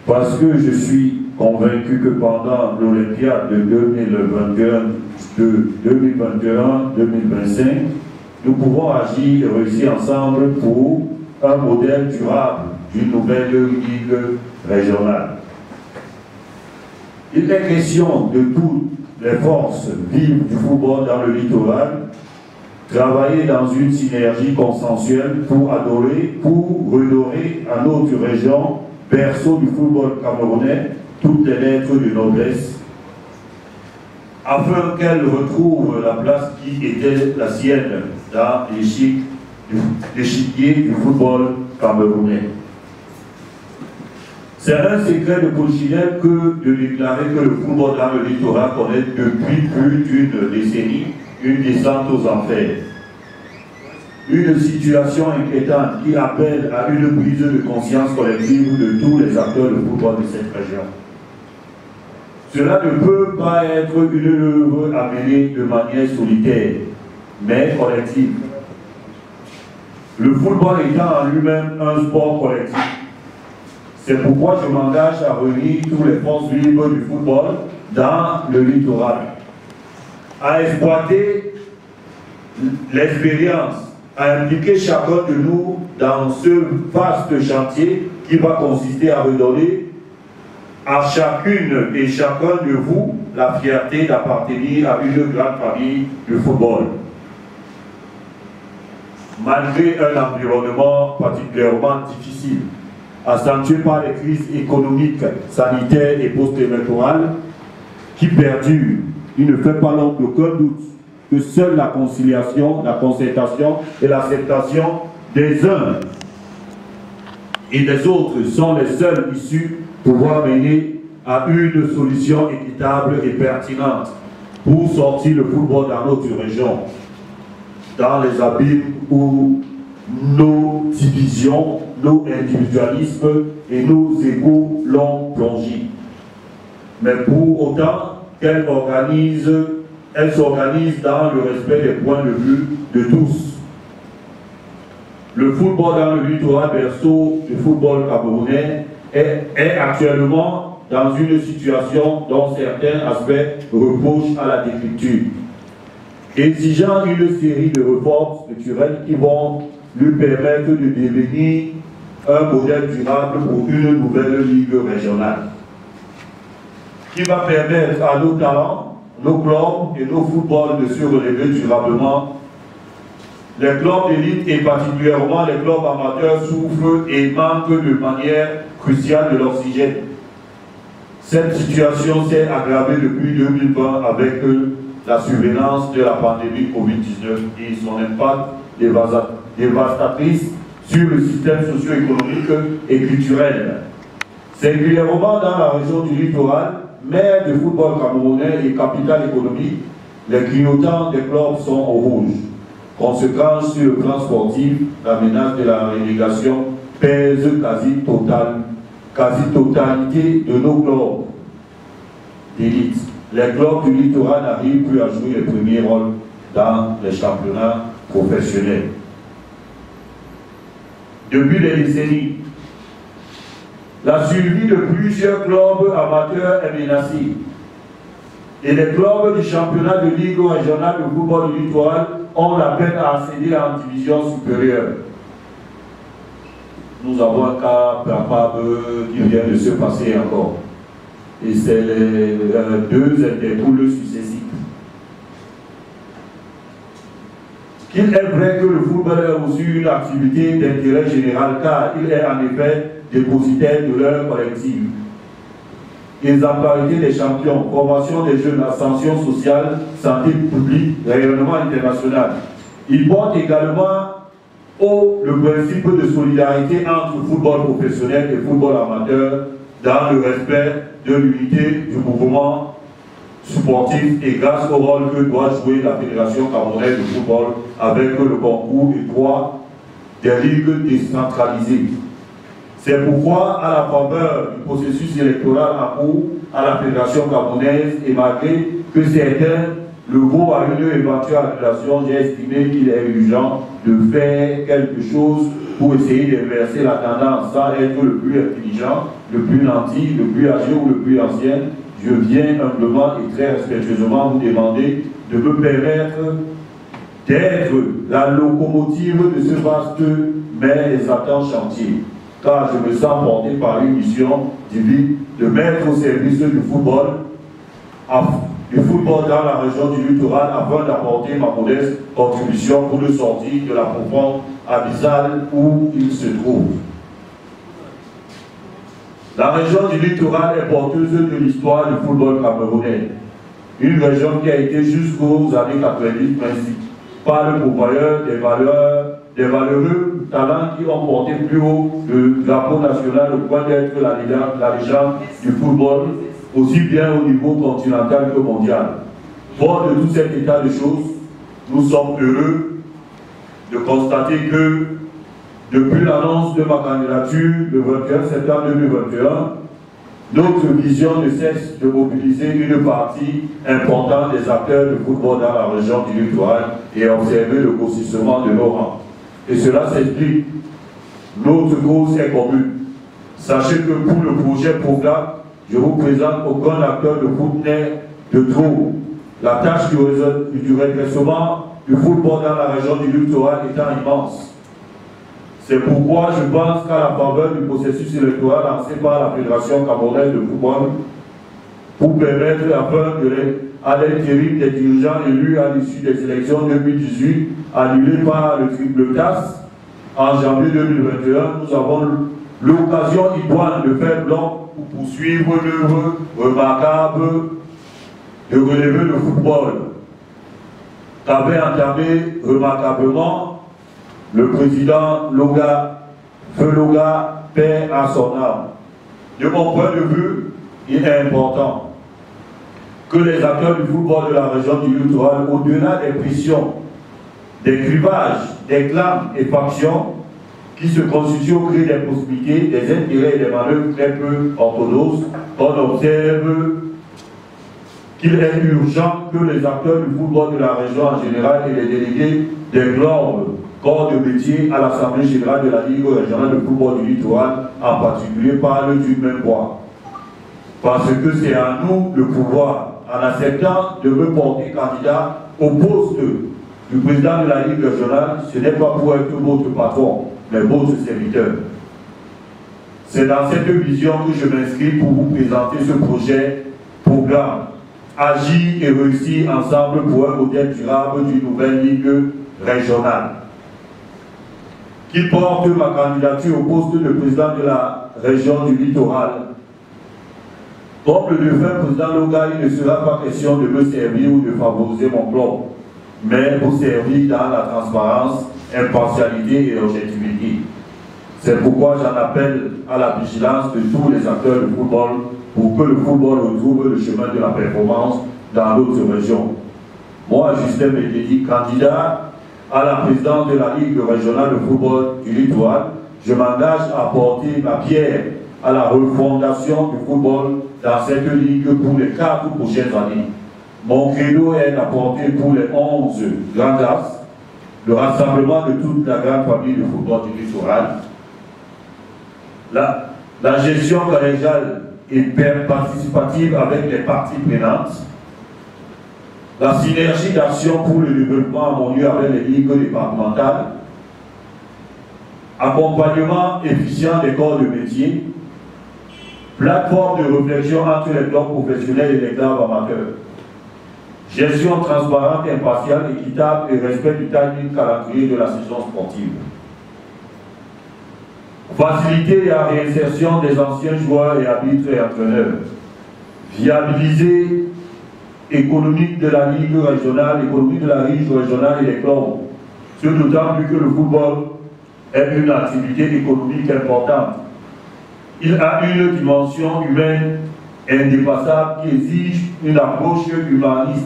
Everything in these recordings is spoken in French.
parce que je suis convaincu que pendant l'Olympiade de 2021-2025, nous pouvons agir et réussir ensemble pour un modèle durable d'une nouvelle ligue régionale. Il est question de toutes les forces vives du football dans le littoral, travailler dans une synergie consensuelle pour redorer à notre région, berceau du football camerounais, toutes les lettres de noblesse, afin qu'elle retrouve la place qui était la sienne dans l'échiquier du football camerounais. C'est un secret de polichinelle que de déclarer que le football dans le littoral connaît depuis plus d'une décennie une descente aux enfers. Une situation inquiétante qui appelle à une prise de conscience collective de tous les acteurs de football de cette région. Cela ne peut pas être une œuvre amenée de manière solitaire, mais collective. Le football étant en lui-même un sport collectif. C'est pourquoi je m'engage à réunir toutes les forces libres du football dans le littoral, à exploiter l'expérience, à impliquer chacun de nous dans ce vaste chantier qui va consister à redonner à chacune et chacun de vous la fierté d'appartenir à une grande famille du football. Malgré un environnement particulièrement difficile, accentué par les crises économiques, sanitaires et post-électorales qui perdurent, il ne fait pas l'ombre d'aucun doute que seule la conciliation, la concertation et l'acceptation des uns et des autres sont les seules issues pour pouvoir mener à une solution équitable et pertinente pour sortir le football dans notre région, dans les abîmes où nos divisions, nos individualismes et nos égos l'ont plongé. Mais pour autant qu'elle s'organise dans le respect des points de vue de tous. Le football dans le littoral berceau du football camerounais est actuellement dans une situation dont certains aspects reprochent à la décriture, exigeant une série de réformes structurelles qui vont lui permettre de devenir un modèle durable pour une nouvelle ligue régionale, qui va permettre à nos talents, nos clubs et nos footballs de se relever durablement. Les clubs d'élite et particulièrement les clubs amateurs souffrent et manquent de manière cruciale de l'oxygène. Cette situation s'est aggravée depuis 2020 avec la survenance de la pandémie Covid-19 et son impact dévastatrice sur le système socio-économique et culturel. Singulièrement dans la région du littoral, mère du football camerounais et capitale économique, les clignotants des clubs sont au rouge. Conséquence sur le plan sportif, la menace de la relégation pèse quasi-totalité de nos clubs d'élite. Les clubs du littoral n'arrivent plus à jouer les premiers rôles dans les championnats professionnels. Depuis des décennies, la survie de plusieurs clubs amateurs est menacée. Et les clubs du championnat de ligue régionale de football du littoral ont la peine à accéder en division supérieure. Nous avons un cas palpable qui vient de se passer encore. Et c'est les deux interpoules successifs. Qu'il est vrai que le football est aussi une activité d'intérêt général car il est en effet dépositaire de leur collectif. Exemplarité des champions, formation des jeunes, ascension sociale, santé publique, rayonnement international. Il porte également le principe de solidarité entre football professionnel et football amateur dans le respect de l'unité du mouvement sportif et grâce au rôle que doit jouer la Fédération camerounaise de football avec le concours étroit des ligues décentralisées. C'est pourquoi, à la faveur du processus électoral en cours à la Fédération camerounaise et malgré que certains le goût à une éventuelle annulation, j'ai estimé qu'il est urgent de faire quelque chose pour essayer d'inverser la tendance sans être le plus intelligent, le plus nanti, le plus âgé ou le plus ancien. Je viens humblement et très respectueusement vous demander de me permettre d'être la locomotive de ce vaste mais exaltant chantier, car je me sens porté par une mission divine de mettre au service du football dans la région du littoral afin d'apporter ma modeste contribution pour le sortir de la profonde abyssale où il se trouve. La région du littoral est porteuse de l'histoire du football camerounais. Une région qui a été jusqu'aux années 90 par le pourvoyeur des valeureux talents qui ont porté plus haut le drapeau national au point d'être la légende du football, aussi bien au niveau continental que mondial. Fort de tout cet état de choses, nous sommes heureux de constater que depuis l'annonce de ma candidature le 21 septembre 2021, notre vision ne cesse de mobiliser une partie importante des acteurs de football dans la région du littoral et observer le grossissement de nos rangs. Et cela s'explique. Notre cause est commune. Sachez que pour le projet programme, je vous présente aucun acteur de foot n'est de trop. La tâche du redressement du football dans la région du littoral étant immense. C'est pourquoi je pense qu'à la faveur du processus électoral lancé par la Fédération camerounaise de football, pour permettre à l'intérim des dirigeants élus à l'issue des élections 2018, annulées par le triple TAS en janvier 2021, nous avons l'occasion idoine de faire bloc pour poursuivre l'œuvre remarquable de relever le football qu'avait entamé remarquablement le président Feu Loga, paix à son âme. De mon point de vue, il est important que les acteurs du football de la région du littoral, au-delà des pressions, des clivages, des clans et factions qui se constituent au gré des possibilités, des intérêts et des manœuvres très peu orthodoxes, on observe qu'il est urgent que les acteurs du football de la région en général et les délégués des corps de métier à l'Assemblée générale de la Ligue régionale de football du littoral, en particulier, parlent d'une même voix. Parce que c'est à nous le pouvoir, en acceptant de me porter candidat au poste du président de la Ligue régionale, ce n'est pas pour être votre patron, mais votre serviteur. C'est dans cette vision que je m'inscris pour vous présenter ce projet, programme, agir et réussir ensemble pour un modèle durable d'une nouvelle Ligue régionale, qui porte ma candidature au poste de président de la région du littoral. Comme le défunt président Loga, il ne sera pas question de me servir ou de favoriser mon club, mais pour servir dans la transparence, impartialité et objectivité. C'est pourquoi j'en appelle à la vigilance de tous les acteurs du football pour que le football retrouve le chemin de la performance dans d'autres régions. Moi, Justin Médédi, candidat à la présidence de la Ligue régionale de football du littoral, je m'engage à porter ma pierre à la refondation du football dans cette ligue pour les 4 prochaines années. Mon credo est d'apporter pour les 11 grandes races le rassemblement de toute la grande famille du football du littoral, la gestion collégiale et participative avec les parties prenantes, la synergie d'action pour le développement harmonieux avec les ligues départementales, accompagnement efficient des corps de métier, plateforme de réflexion entre les clubs professionnels et les clubs amateurs, gestion transparente, impartiale, équitable et respect du timing calendrier de la saison sportive. Faciliter la réinsertion des anciens joueurs et arbitres et entraîneurs. Viabiliser économique de la Ligue régionale, économique de la Ligue régionale et les clubs. Ce d'autant plus que le football est une activité économique importante. Il a une dimension humaine indépassable qui exige une approche humaniste.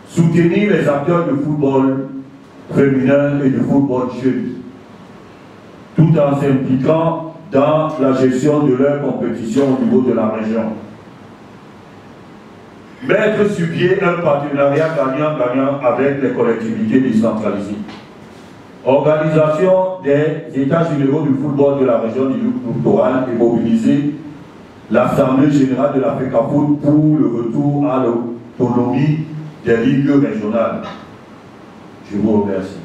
Soutenir les acteurs de football féminin et de football jeune, tout en s'impliquant dans la gestion de leur compétition au niveau de la région. Mettre sur pied un partenariat gagnant-gagnant avec les collectivités décentralisées. Organisation des États généraux du football de la région du littoral et mobiliser l'Assemblée générale de la FECAFOOT pour le retour à l'autonomie des ligues régionales. Je vous remercie.